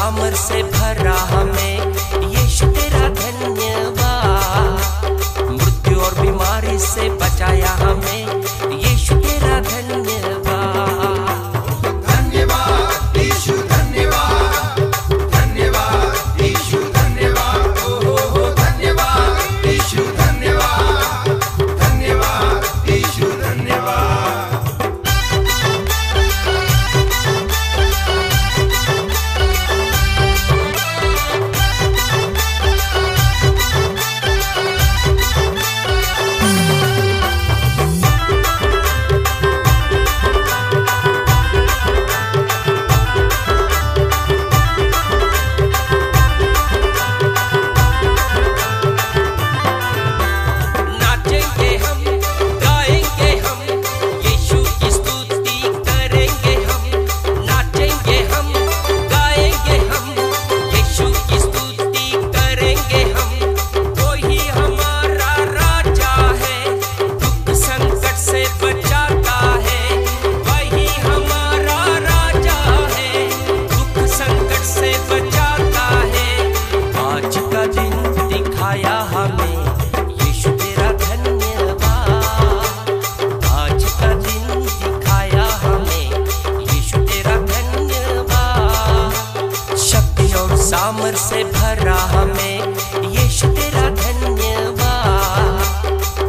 सामर से भरा हमें, यीशु तेरा धन्यवाद। मृत्यु और बीमारी से बचाया हमें, यीशु तेरा धन्यवाद। धन्यवाद यीशु धन्यवाद, धन्यवाद यीशु धन्यवाद, ओ धन्यवाद यीशु धन्यवाद, धन्यवाद यीशु धन्यवाद। सामर से भरा हमें, यीशु तेरा धन्यवाद।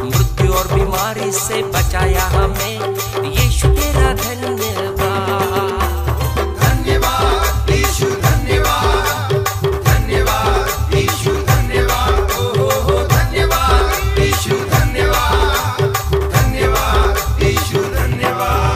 मृत्यु और बीमारी से बचाया हमें, यीशु तेरा धन्यवाद। धन्यवाद यीशु धन्यवाद, धन्यवाद यीशु धन्यवाद, ओ धन्यवाद यीशु धन्यवाद, धन्यवाद यीशु धन्यवाद।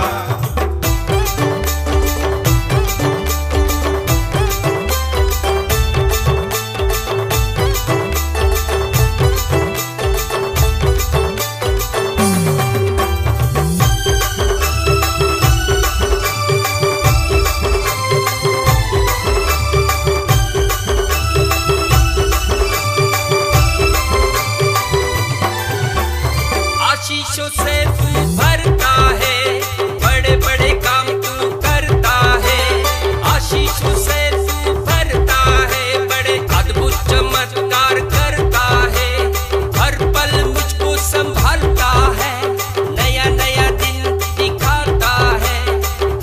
आशीषों से तू भरता है, बड़े बड़े काम तू करता है। आशीषों से तू भरता है, बड़े अद्भुत चमत्कार करता है। हर पल मुझको संभालता है, नया नया दिन दिखाता है।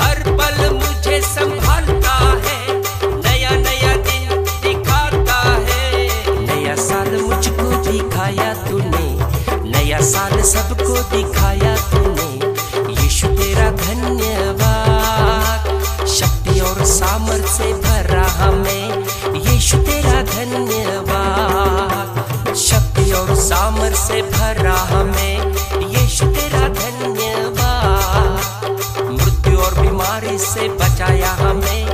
हर पल मुझे संभालता है, नया नया दिन दिखाता है। नया साल मुझको दिखाया तूने, नया साल सबको दिखाया तूने, यीशु तेरा धन्यवाद। शक्ति और सामर्थ से भरा हमें, यीशु तेरा धन्यवाद। शक्ति और सामर्थ से भरा हमें, यीशु तेरा धन्यवाद। मृत्यु और बीमारी से बचाया हमें,